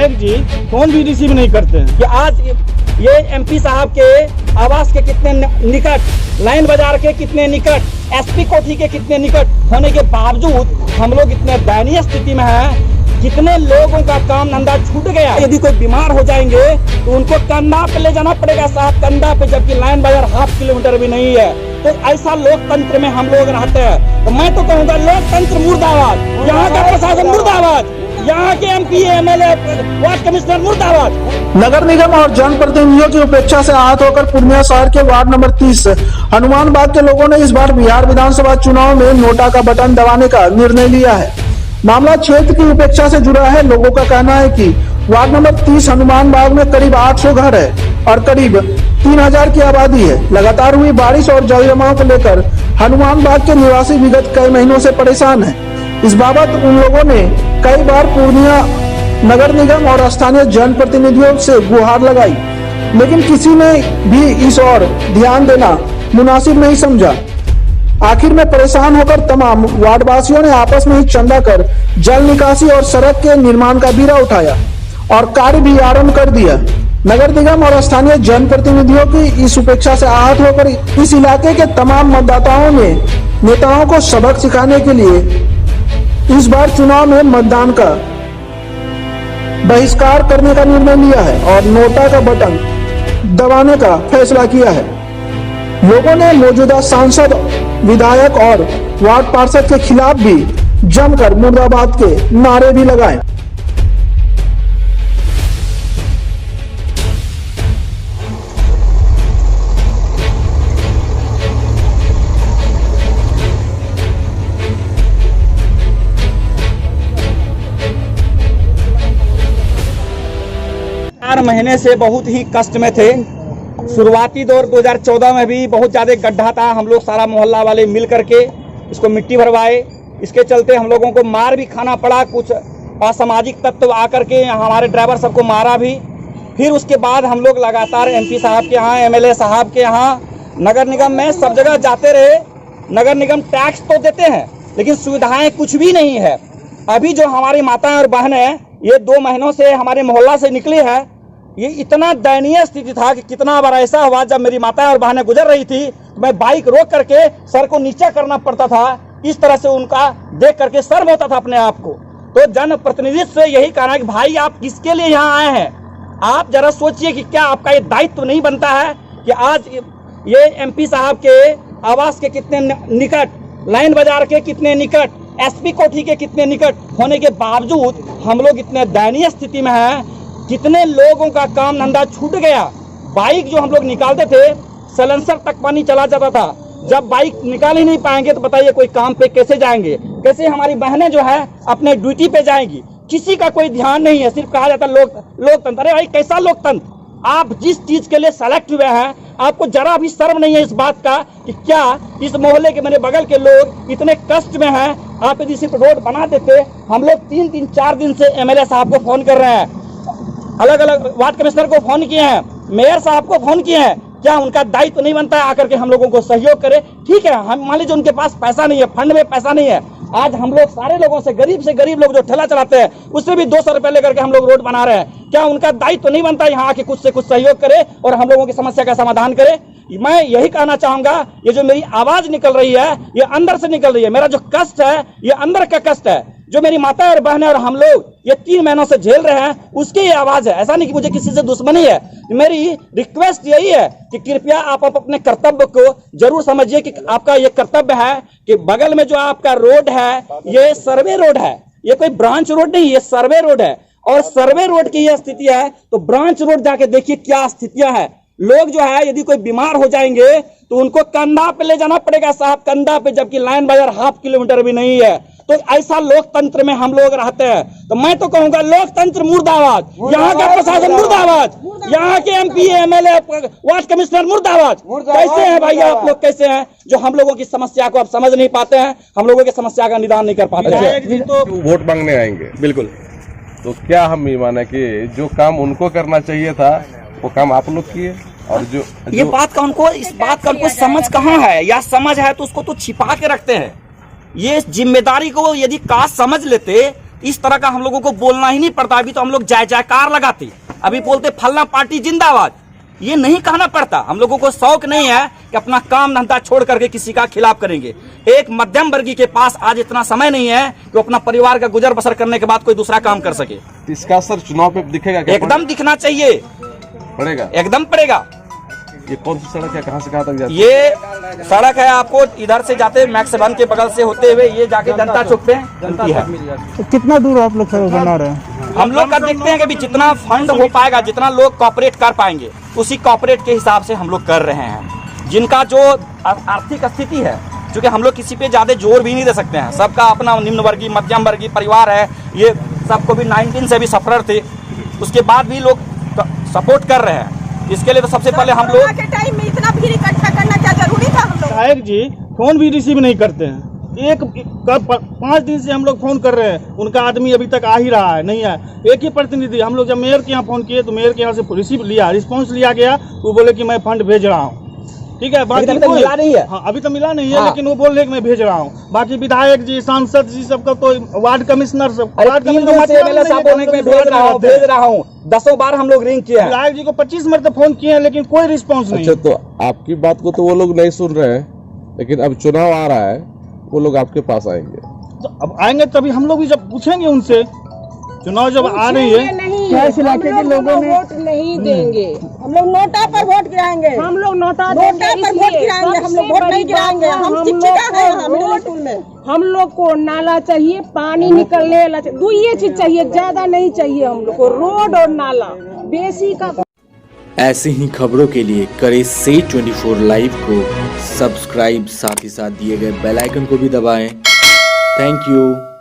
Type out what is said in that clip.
विधायक जी फोन भी रिसीव नहीं करते हैं कि आज ये एमपी साहब के आवास के कितने निकट, लाइन बाजार के कितने निकट, एसपी कोठी के कितने निकट होने के बावजूद हम लोग इतने दयनीय स्थिति में हैं। कितने लोगों का काम धंधा छूट गया। यदि कोई बीमार हो जाएंगे तो उनको कंधा पे ले जाना पड़ेगा साहब, कंधा पे, जबकि लाइन बाजार 1/2 किलोमीटर भी नहीं है। तो ऐसा लोकतंत्र में हम लोग रहते हैं। तो मैं तो कहूँगा लोकतंत्र मुर्दाबाद, यहाँ का प्रशासन मुर्दाबाद, यहाँ के एमपी एमएलए वार्ड कमिश्नर मुर्दाबाद। नगर निगम और जनप्रतिनिधियों की उपेक्षा से आहत होकर पूर्णिया शहर के वार्ड नंबर 30 हनुमान बाग के लोगों ने इस बार बिहार विधानसभा चुनाव में नोटा का बटन दबाने का निर्णय लिया है। मामला क्षेत्र की उपेक्षा से जुड़ा है। लोगों का कहना है कि वार्ड नंबर 30 हनुमान बाग में करीब 800 घर है और करीब 3000 की आबादी है। लगातार हुई बारिश और जल जमाव को लेकर हनुमान बाग के निवासी विगत कई महीनों से परेशान है। इस बाबत उन लोगों ने कई बार पूर्णिया नगर निगम और स्थानीय जनप्रतिनिधियों से गुहार लगाई, लेकिन किसी ने भी इस ओर ध्यान देना मुनासिब नहीं समझा। आखिर में परेशान होकर तमाम वार्डवासियों ने आपस में ही चंदा कर जल निकासी और सड़क के निर्माण का बीड़ा उठाया और कार्य भी आरंभ कर दिया। नगर निगम और स्थानीय जनप्रतिनिधियों की इस उपेक्षा से आहत होकर इस इलाके के तमाम मतदाताओं ने नेताओं को सबक सिखाने के लिए इस बार चुनाव में मतदान का बहिष्कार करने का निर्णय लिया है और नोटा का बटन दबाने का फैसला किया है। लोगों ने मौजूदा सांसद, विधायक और वार्ड पार्षद के खिलाफ भी जमकर मुर्दाबाद के नारे भी लगाए। महीने से बहुत ही कष्ट में थे। शुरुआती दौर 2014 में भी बहुत ज़्यादा गड्ढा था। हम लोग सारा मोहल्ला वाले मिल करके इसको मिट्टी भरवाए। इसके चलते हम लोगों को मार भी खाना पड़ा। कुछ असामाजिक तत्व आकर के हमारे ड्राइवर सबको मारा भी। फिर उसके बाद हम लोग लगातार एमपी साहब के यहाँ, एमएलए साहब के यहाँ, नगर निगम में सब जगह जाते रहे। नगर निगम टैक्स तो देते हैं लेकिन सुविधाएँ कुछ भी नहीं है। अभी जो हमारी माताएँ और बहनें ये 2 महीनों से हमारे मोहल्ला से निकली है, ये इतना दयनीय स्थिति था कि कितना बार ऐसा हुआ जब मेरी माता और बहनें गुजर रही थी तो मैं बाइक रोक करके सर को नीचा करना पड़ता था। इस तरह से उनका देख करके शर्म होता था अपने आप को। तो जनप्रतिनिधि से यही कहना है कि भाई आप किसके लिए यहाँ आए हैं? आप जरा सोचिए कि क्या आपका ये दायित्व नहीं बनता है कि आज ये एमपी साहब के आवास के कितने निकट, लाइन बाजार के कितने निकट, एसपी कोठी के कितने निकट होने के बावजूद हम लोग इतने दयनीय स्थिति में हैं। कितने लोगों का काम धंधा छूट गया। बाइक जो हम लोग निकालते थे, सलेंसर तक पानी चला जाता था। जब बाइक निकाल ही नहीं पाएंगे तो बताइए कोई काम पे कैसे जाएंगे? कैसे हमारी बहनें जो है अपने ड्यूटी पे जाएंगी? किसी का कोई ध्यान नहीं है। सिर्फ कहा जाता है लोकतंत्र। अरे भाई कैसा लोकतंत्र? आप जिस चीज के लिए सेलेक्ट हुए हैं आपको जरा भी शर्म नहीं है इस बात का कि क्या इस मोहल्ले के मेरे बगल के लोग इतने कष्ट में हैं। आप यदि सिर्फ रोड बना देते, हम लोग 3-4 दिन से एमएलए साहब को फोन कर रहे हैं, अलग अलग वार्ड कमिश्नर को फोन किए हैं, मेयर साहब को फोन किए हैं। क्या उनका दायित्व नहीं बनता है आकर के हम लोगों को सहयोग करे? ठीक है, हम मान लीजिए उनके पास पैसा नहीं है, फंड में पैसा नहीं है। आज हम लोग सारे लोगों से गरीब लोग जो ठेला चलाते हैं उससे भी 200 रुपए लेकर के हम लोग रोड बना रहे हैं। क्या उनका दायित्व नहीं बनता यहाँ आके कुछ से कुछ सहयोग करे और हम लोगों की समस्या का समाधान करे? मैं यही कहना चाहूंगा, ये जो मेरी आवाज निकल रही है ये अंदर से निकल रही है। मेरा जो कष्ट है ये अंदर का कष्ट है। जो मेरी माता और बहनें और हम लोग ये 3 महीनों से झेल रहे हैं उसकी ये आवाज है। ऐसा नहीं कि मुझे किसी से दुश्मनी है। मेरी रिक्वेस्ट यही है कि कृपया आप अपने कर्तव्य को जरूर समझिए कि आपका ये कर्तव्य है कि बगल में जो आपका रोड है ये सर्वे रोड है, ये कोई ब्रांच रोड नहीं, ये सर्वे रोड है। और सर्वे रोड की यह स्थिति है तो ब्रांच रोड जाके देखिए क्या स्थितियां है। लोग जो है यदि कोई बीमार हो जाएंगे तो उनको कंधा पे ले जाना पड़ेगा साहब, कंधा पे, जबकि लाइन बाजार 1/2 किलोमीटर भी नहीं है। तो ऐसा लोकतंत्र में हम लोग रहते हैं। तो मैं तो कहूंगा लोकतंत्र मुर्दाबाद, यहाँ का प्रशासन मुर्दाबाद, यहाँ के एमपी एमएलए वार्ड कमिश्नर मुर्दाबाद। कैसे हैं भाई आप लोग, कैसे हैं जो हम लोगों की समस्या को आप समझ नहीं पाते हैं, हम लोगों की समस्या का निदान नहीं कर पाते हैं। तो वोट मांगने आएंगे बिल्कुल, तो क्या हम ये माने कि जो काम उनको करना चाहिए था वो काम आप लोग किए? और जो ये बात का उनको, इस बात का उनको समझ कहाँ है, या समझ है तो उसको तो छिपा के रखते हैं। ये जिम्मेदारी को यदि काश समझ लेते इस तरह का हम लोगों को बोलना ही नहीं पड़ता। अभी तो हम लोग जय जयकार लगाते, अभी बोलते फलना पार्टी जिंदाबाद। ये नहीं कहना पड़ता। हम लोगों को शौक नहीं है कि अपना काम धंधा छोड़ करके किसी का खिलाफ करेंगे। एक मध्यम वर्गीय के पास आज इतना समय नहीं है कि वो अपना परिवार का गुजर बसर करने के बाद कोई दूसरा काम कर सके। इसका असर चुनाव पे दिखेगा क्या? एकदम दिखना चाहिए, पड़ेगा, एकदम पड़ेगा। ये कौन सी सड़क है, कहाँ से कहाँ तक जाती है? ये सड़क है आपको इधर से जाते मैक्स वन के बगल से होते हुए ये जाके जनता चौक पे बनती है। तो कितना दूर आप लोग सड़क बना रहे हैं? हम लोग का देखते हैं कि अभी जितना फंड हो पाएगा, जितना लोग कॉपरेट कर पाएंगे, उसी कॉपरेट के हिसाब से हम लोग कर रहे हैं। जिनका जो आर्थिक स्थिति है, क्योंकि हम लोग किसी पे ज्यादा जोर भी नहीं दे सकते हैं, सबका अपना निम्न वर्गीय मध्यम वर्गीय परिवार है। ये सब कोविड-19 से भी सफर थे, उसके बाद भी लोग सपोर्ट कर रहे हैं। इसके लिए तो सबसे पहले हम लोग के टाइम में इतना भीड़ इकट्ठा करना क्या जरूरी था? हम लोग विधायक जी फोन भी रिसीव नहीं करते हैं। 5 दिन से हम लोग फोन कर रहे हैं, उनका आदमी अभी तक आ ही रहा है, नहीं है। एक ही प्रतिनिधि, हम लोग जब मेयर के यहाँ फोन किए तो मेयर के यहाँ से रिसीव लिया, रिस्पांस लिया गया, वो बोले कि मैं फंड भेज रहा हूँ। ठीक है, बाकी अभी तक मिला नहीं है। हाँ, अभी तो मिला नहीं है। हाँ। लेकिन वो बोल रहे कि मैं भेज रहा हूँ। बाकी विधायक जी, सांसद जी सबका तो वार्ड कमिश्नर सब, अरे वार्ड 3 कमिश्नर दिन से एमएलए साहब बोलने के मैं भेज रहा हूँ 10 बार हम लोग रिंग किए हैं। विधायक जी को 25 मरतबा फोन किए हैं, लेकिन कोई रिस्पॉन्स नहीं। अच्छा, तो आपकी बात को तो वो लोग नहीं सुन रहे हैं, लेकिन अब चुनाव आ रहा है, वो लोग आपके पास आएंगे। तो अब आएंगे तभी हम लोग भी जब पूछेंगे उनसे, चुनाव जब आ रही है। क्या इस इलाके के लोगों ने वोट नहीं देंगे? हम लोग नोटा पर वोट गिराएंगे। हम लोग नोटा पर वोट गिराएंगे। हम लोग वोट नहीं गिराएंगे। हम शिक्षिका है, हम मिडिल स्कूल में। हम लोग को नाला चाहिए, पानी निकलने वाला चाहिए, 2 ये चीज चाहिए, ज्यादा नहीं चाहिए। हम लोग को रोड और नाला बेसी का। ऐसे ही खबरों के लिए करें से 24 लाइव को सब्सक्राइब, साथ ही साथ दिए गए बेल आइकन को भी दबाएं। Thank you.